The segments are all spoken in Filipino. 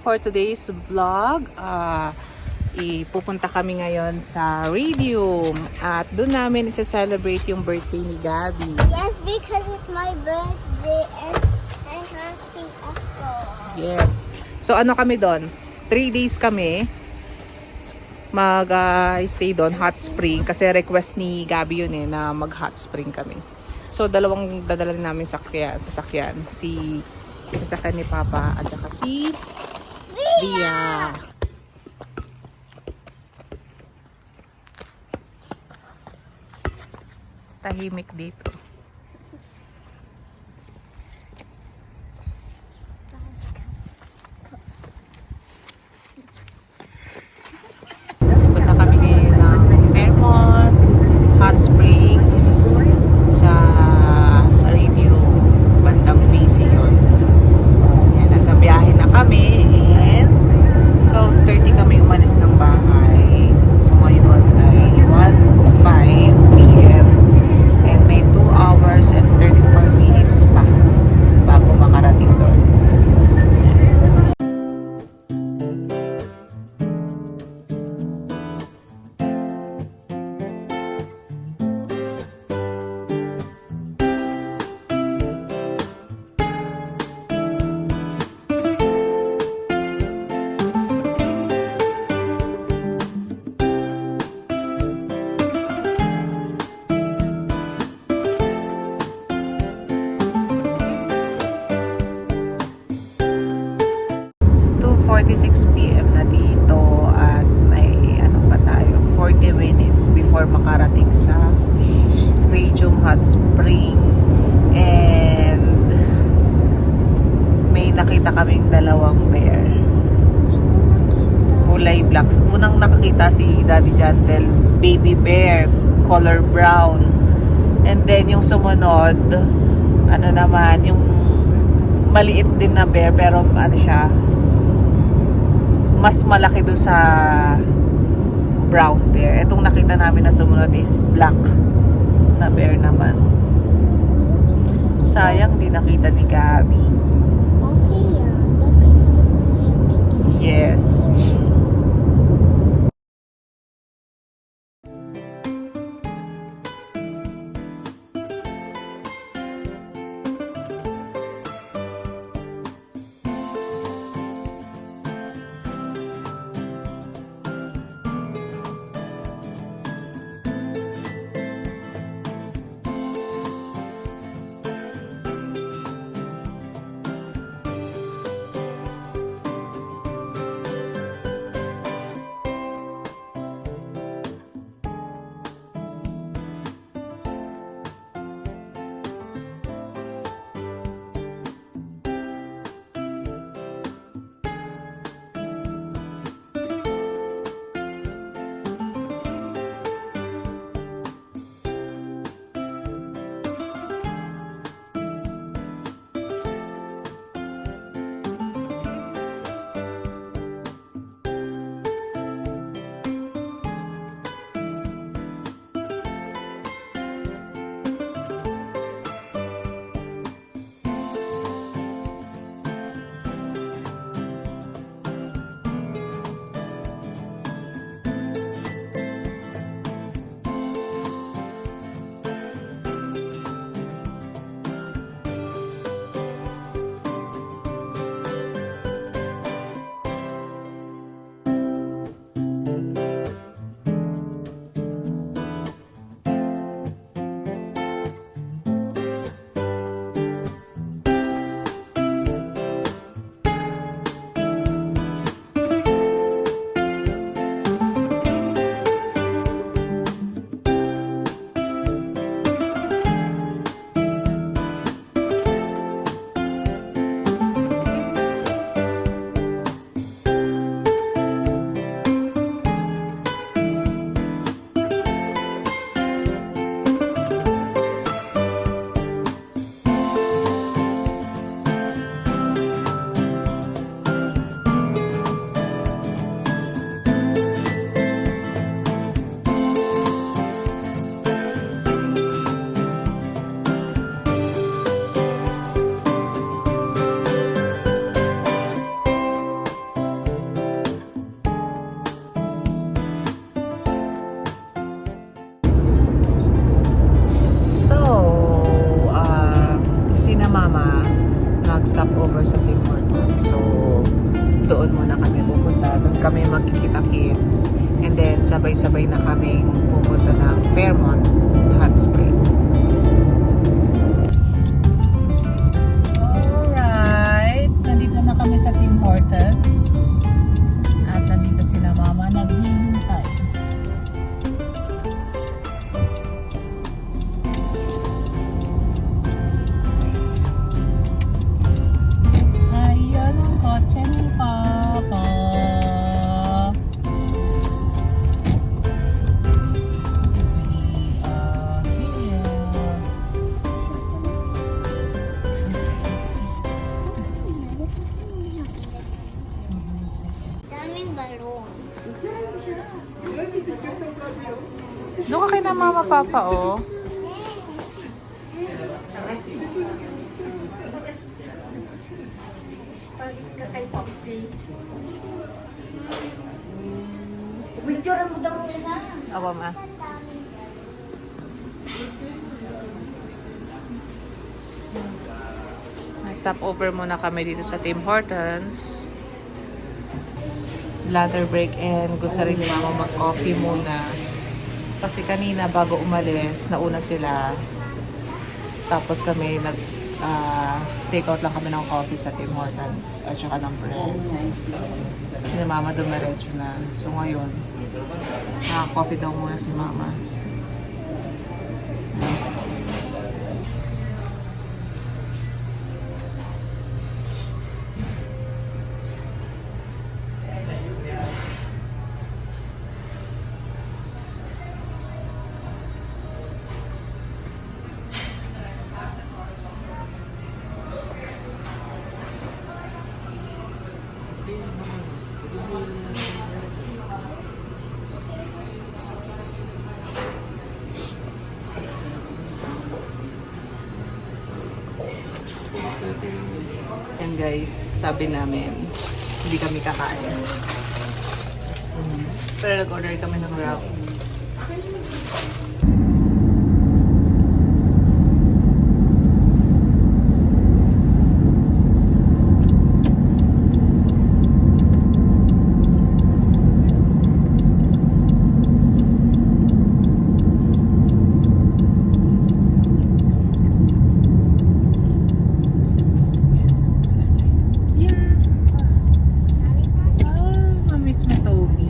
for today's vlog. Ipupunta kami ngayon sa Radium at doon namin isa-celebrate yung birthday ni Gabby. Yes, because it's my birthday and I'm happy ako. Yes. So ano kami doon? 3 days kami mag-stay doon, hot spring. Kasi request ni Gabby yun na mag-hot spring kami. So dalawang dadala namin sasakyan. Si sasakyan ni Papa at saka si Dia. Tahimik dito. Punta kami ngayon ng Fairmont Hot Springs sa Radio bandang Macy yun. Yan, nasa biyahe na kami and 12:30 kami umalis ng bahay. So ngayon ay 1:05 p.m. and may 2 hours and 34 minutes pa bago makarating doon. p.m. na dito at may ano pa tayo 40 minutes before makarating sa Radium Hot Spring and may nakita kaming dalawang bear kulay black. Unang nakakita si Daddy Jantel, baby bear color brown, and then yung sumunod ano naman yung maliit din na bear pero ano siya mas malaki doon sa brown bear. Itong nakita namin na sumunod is black na bear naman. Sayang di nakita ni Gabby. Okay, yeah. That's not Yes. sabay-sabay na kaming pupunta ng Fairmont Hot Spring. Alright, nandito na kami sa Tim Hortons. At nandito sila mama naghihintay. Ayan ang kotse ni Papa. We are here. Daming balloons. Doon ka kay na mama papa oh. Picture mo daw na. Awa ma. Stop over muna kami dito sa Tim Hortons. Bladder break and gusto rin ni mama mag-coffee muna. Kasi kanina bago umalis, nauna sila. Tapos kami take out lang kami ng coffee sa Tim Hortons at saka ng bread. Kasi ni mama dumiretso na. So ngayon, coffee daw muna si mama. And guys, sabi namin, hindi kami kakain. Pero nag-order kami ng wrap. Mamiss mo Toby.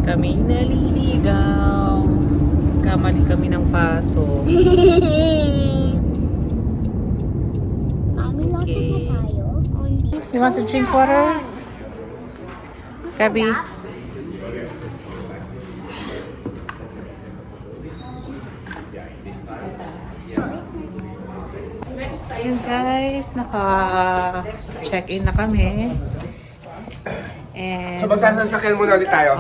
Kami naliligaw. Kamali kami ng paso. Mami, lapit na tayo. You want to drink water? Gabi? Ayun guys, naka-check-in na kami. And So magsasakyan muna ulit tayo.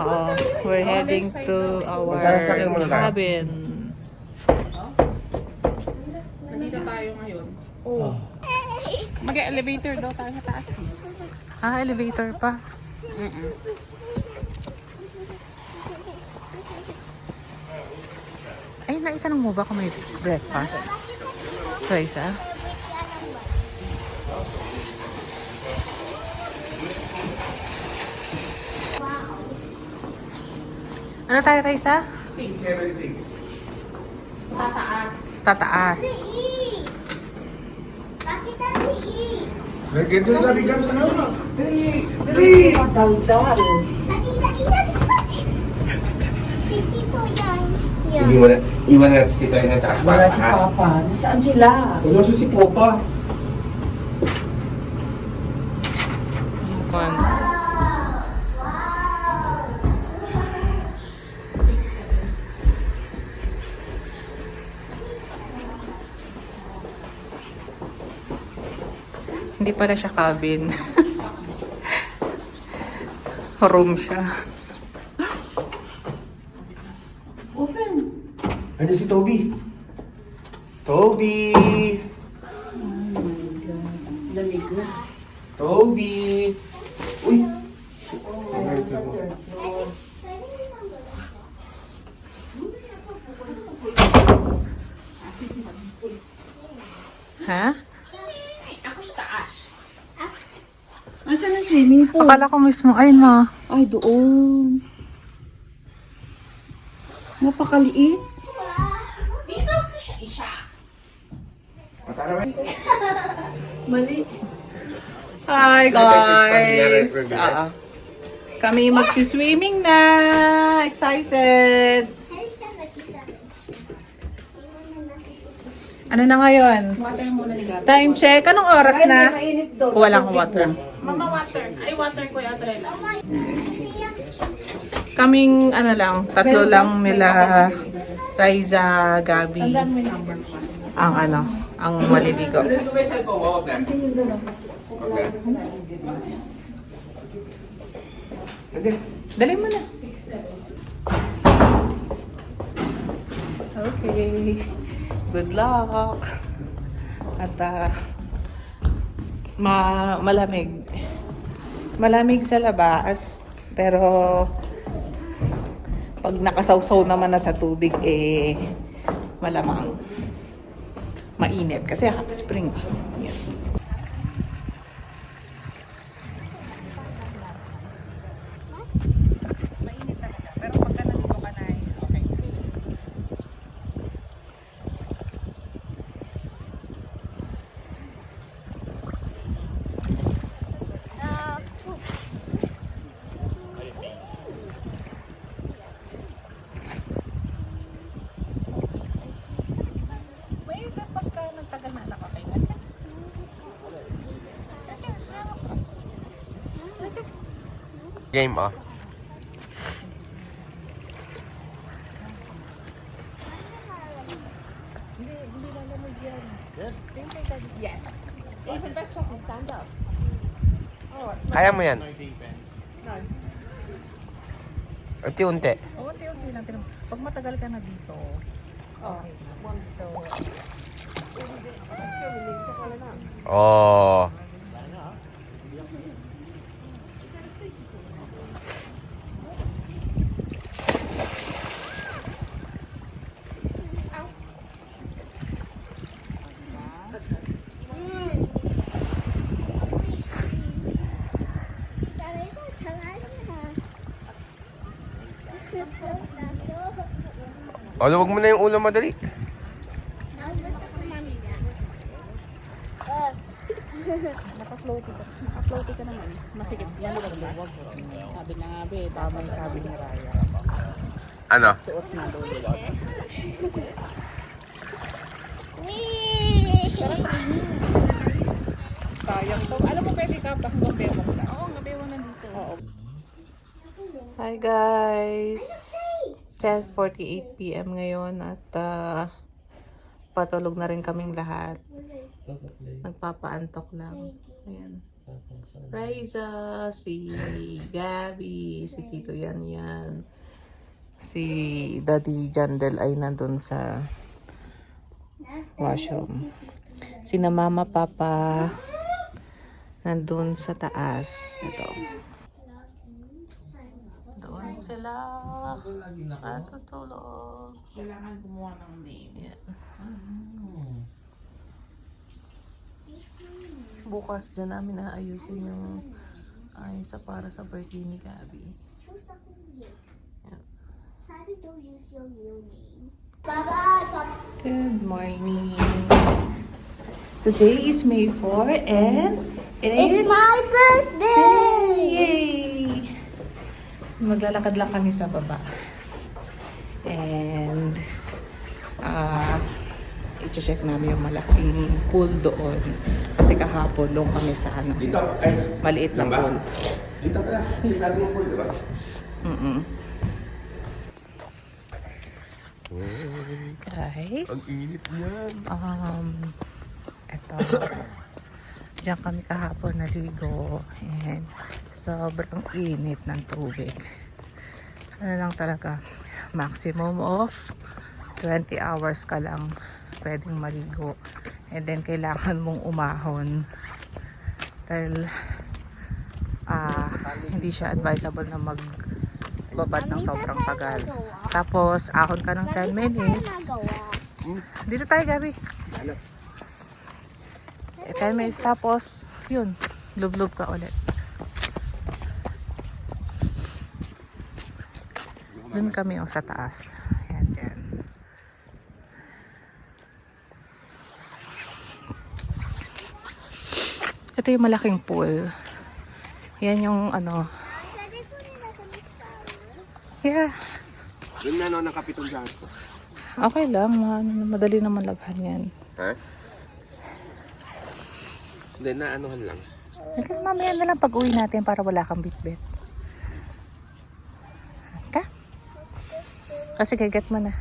we're heading to our Magsasakyan muna tayo. cabin. Nandito tayo ngayon. Mag-elevator daw tayo sa taas. Ah, elevator pa. Ay, naitanong mo ba kung may breakfast? Raisa? Ano tayo, Raisa? 676. Tataas. Bakit Ganito yung gabi kami sa lalo. Dali! Dali! Daldal. Dali, dali, dali. Tito yan. Yan. Iwan na si Tito yung nataas pa. Wala si Papa. Saan sila? Wala siya si Popa. Hindi pala siya cabin. Room siya. Open. Andiyan si Toby. Toby! Lamig na. Toby! Uy! Ha? Asan ang swimming pool? Akala ko mismo. Ay, ma. Ay, doon. Napakaliit. Matara ba? Mali. Hi, guys. Guys. Kami magsiswimming na. Excited. Ano na ngayon? Water muna ni Gabi. Time check. Anong oras na? Mainit doon. Walang water. Mama, water. Ay, water ko yung atry na. Kaming ano lang, tatlo lang nila Raiza, Gabi, Tandaan mo yung number ko. ang ano, ang maliligo. Dali ko ba yung cellphone ko? Wag na. Wag na. Hindi. Dali mo na. Okay. Good luck. At malamig. Malamig sa labas. Pero pag nakasawsaw naman na sa tubig, malamang mainit. Kasi hot spring. Yan. Mainit talaga. Pero pagka nandito ka na, okay. Mainit na pagka nagtagal na anak, okay. Game ah. Kaya mo yan? Unti-unti. Oo, unti-unti lang. Pero pag matagal ka na dito, okay. So, Oh. O, luwag mo na yung ulo madali. Naka-floaty ka naman. Masigit. Maluwag-luwag. Sabi na nga, be. tama yung sabi ni Raya. Ano? Suot na doon. Sayang to. Alam mo, pwede ka pa hanggang bewang lang. Oo, hanggang bewang nandito. Oo. Hi guys! 10:48 PM ngayon at patulog na rin kaming lahat. Nagpapaantok lang. Ayan. Raiza, si Gabi, si Tito Yan, si Daddy Jandel ay nandun sa washroom. Sina Mama, Papa nandun sa taas. Ito. Doon sila natutulog. Kailangan gumawa ng name. Yan. Bukas dyan namin naayusin yung ayos para sa birthday ni Gabi. Yan. Good morning. Today is May 4 and It It's is my birthday! Yay! Maglalakad lang kami sa baba. And i-check namin yung malaking pool doon. Kasi kahapon doon kami sa Dito, ay. maliit na Lang ba? pool. Dito pala. Sigurado yung pool, di ba? Guys, Ang init niyan. eto. Diyan kami kahapon naligo. And sobrang init ng tubig. Ano lang talaga, maximum of 20 hours ka lang pwedeng maligo. And then kailangan mong umahon. Dahil hindi siya advisable na magbabad ng sobrang tagal. Tapos ahon ka ng 10 minutes. Dito tayo, Gabi. 10 minutes tapos yun, lub-lub ka ulit. Dun kami sa taas. Yan, yan. Ito yung malaking pool. Yan yung ano. Yeah. Doon na no, nakapitong sa akin. Okay lang. Madali naman labhan yan. Ha? Hindi, naanuhan lang. Mamaya na lang pag-uwi natin para wala kang bitbit. Ka? Kasi gagat mo na.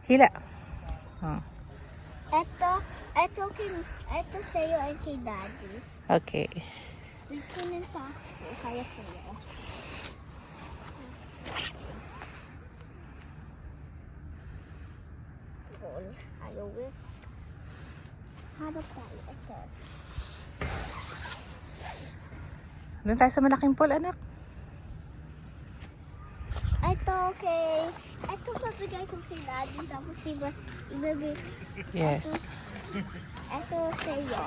Hila. Oh. Ito sa'yo and kay Daddy. Okay. Kunin pa. Kaya sa'yo. Ayaw eh. Harap tayo. Ito. Doon tayo sa malaking pool, anak. Ito, okay. Ito papigay ko kay Daddy. Tapos ibabig. Yes. Ito sa'yo.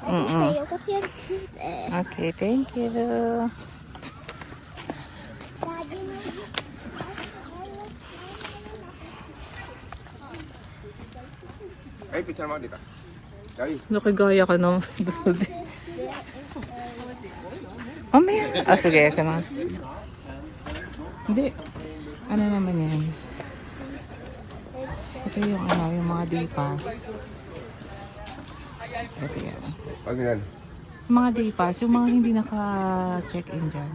Ito sa'yo kasi ang cute eh. Okay, thank you. Daddy, Ay, picture mo dito. Dali. Nakigaya ka na. Mamaya. Sige, ka na. Hindi. Ano naman yan? Ito yung yung mga day pass. Ito yan. Pag yan. Mga day pass, yung mga hindi naka-check-in dyan.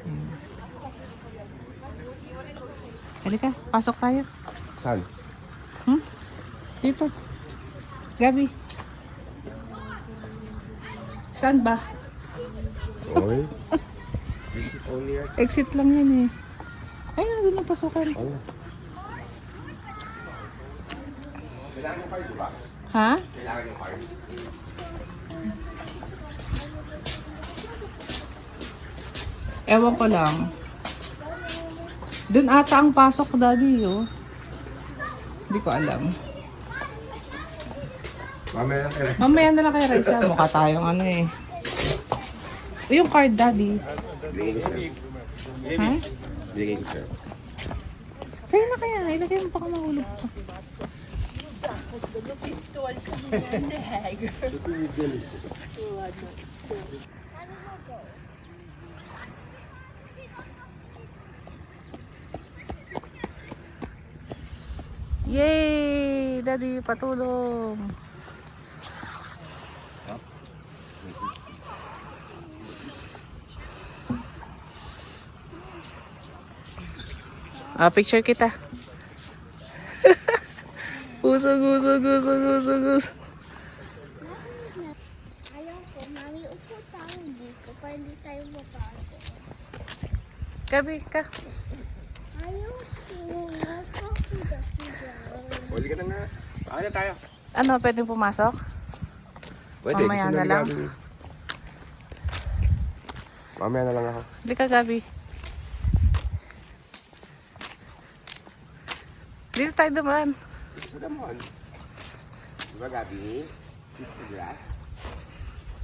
Ayan. Halika, pasok tayo. Saan? Dito. Gabi. Saan ba? Okay. Visit only yan. Exit lang yan eh. Ayun, doon ang pasukan. Oh. Kailangan yung card, di ba? Ha? Kailangan yung card. Ewan ko lang. Doon ata ang pasok, Daddy, oh. Hindi ko alam. Mamaya na kayo. Mamaya na lang kay Raisa. Mukha tayong ano eh. Yung card, Daddy. Binigay ko siya. Ha? Binigay ko siya. Sa'yo na kaya. Ilagay mo baka mahulog pa. Yay! Daddy, patulong. Picture kita. Usog. ayaw ko. Mami, upo tayo dito. Para hindi tayo mapagod. Gabi ka. Ayaw ko. Huli ka na nga. Baka na tayo. Ano, pwedeng pumasok? Pwede. Mamaya gusto na ni lang. Gabi. Mamaya na lang ako. Hindi ka, Gabi. Dito tayo dumaan. Sa damon. Diba Gabi? Gusto nila?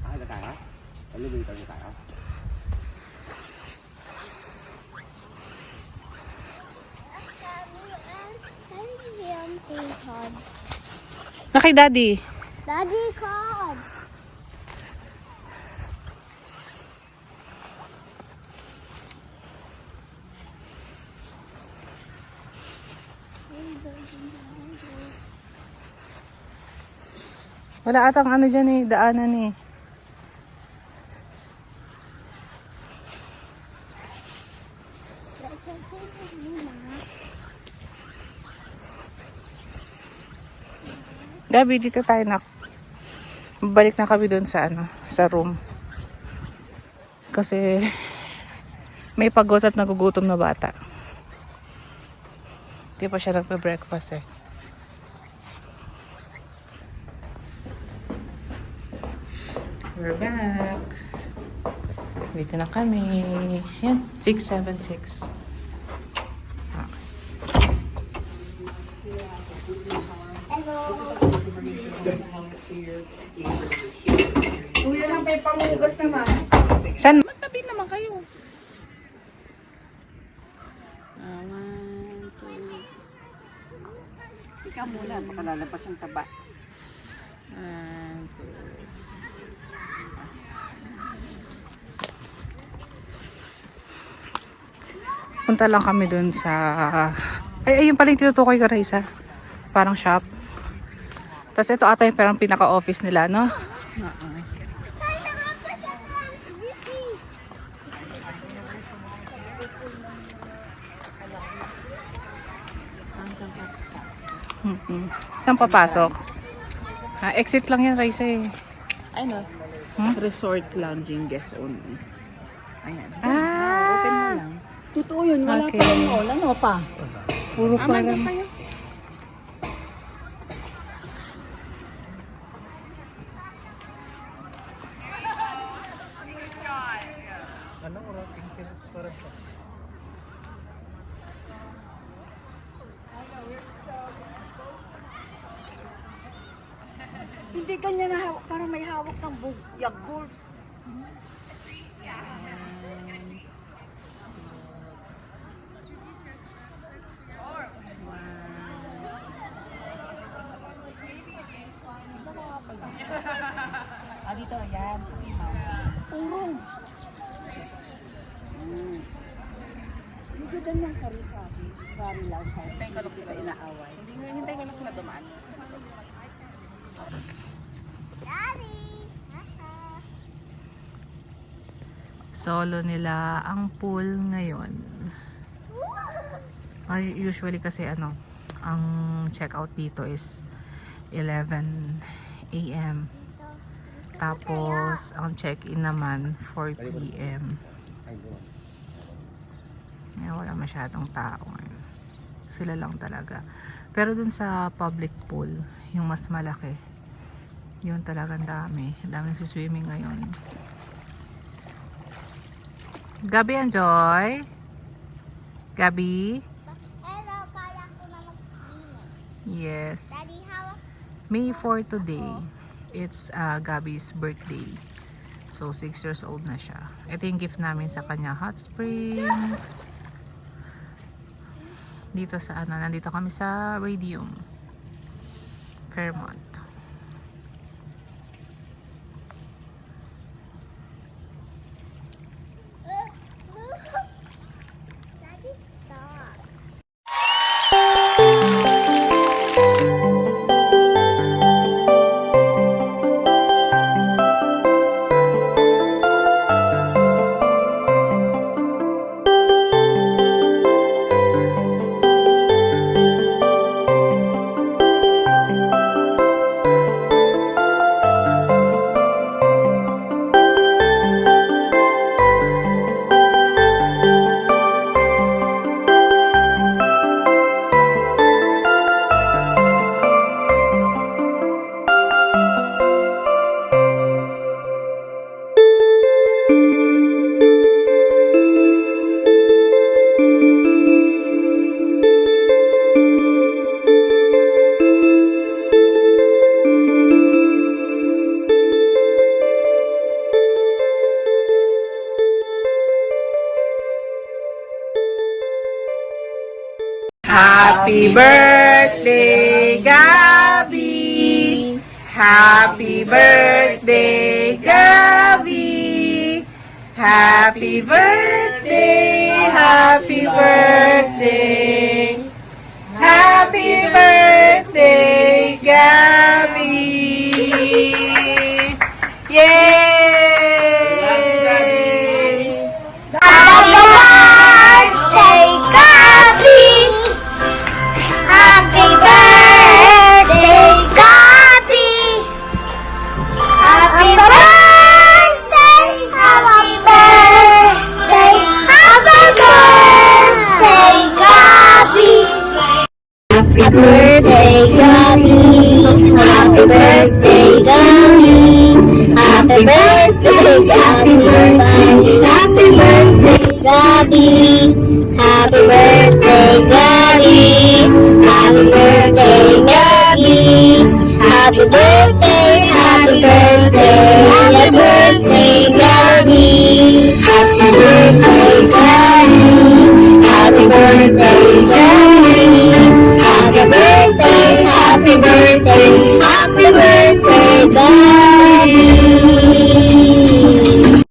Baka na tayo? Alubito na tayo. Na kay Daddy. Daddy, come. Wala atang ano dyan eh, daanan eh. Gabi, dito tayo na. Balik na kami doon sa ano, sa room. Kasi may pagod at nagugutom na bata. Hindi pa siya nagpe-breakfast eh. We're back. Dito na kami. Yan, 676. Kuya lang may pangugas naman. San? Magtabi naman kayo. Ikaw muna, baka lalabas ang taba. Punta lang kami dun sa... Ay, ayun pala yung tinutukoy ko, Raisa. Parang shop. Tapos ito ata yung parang pinaka-office nila, no? Saan papasok? Exit lang yan, Raisa eh. Ay no. Resort lounging guest only. Ayan. Ah! Open mo lang. Totoo yun, wala Okay. pa rin yun. Ano pa? Puro parang... kayo. Hindi ganyan na hawak, parang may hawak ng yaguls. Dito, yan. Urong. Medyo ganyan ka rin sabi. Bari lang kayo. Hindi kita inaaway. Hintay ko lang sila dumaan. Daddy! Solo nila ang pool ngayon. Usually kasi ano, ang check-out dito is 11 AM. Tapos, ang check-in naman 4 PM. Ngayon, wala masyadong tao ngayon. Sila lang talaga. Pero dun sa public pool, yung mas malaki, yun talagang dami. Dami nagsiswimming ngayon. Gabi, enjoy? Gabi? Hello, kaya ko na mag-swimming. Yes. Daddy, how? May 4 today. It's Gabi's birthday. So, 6 years old na siya. Ito yung gift namin sa kanya, hot springs. Dito sa ano, nandito kami sa Radium, Fairmont. Daddy, stop. Happy birthday, Gabi! Happy birthday, Gabi! Happy birthday! Happy birthday! Happy birthday, Gabby! Yay! Happy birthday, Gabby! Happy birthday, Gabby! Happy birthday! Happy birthday! Happy birthday, Gabby! Happy birthday, Gabby! Happy birthday, Gabby! Happy birthday, happy birthday, happy birthday, Gabby!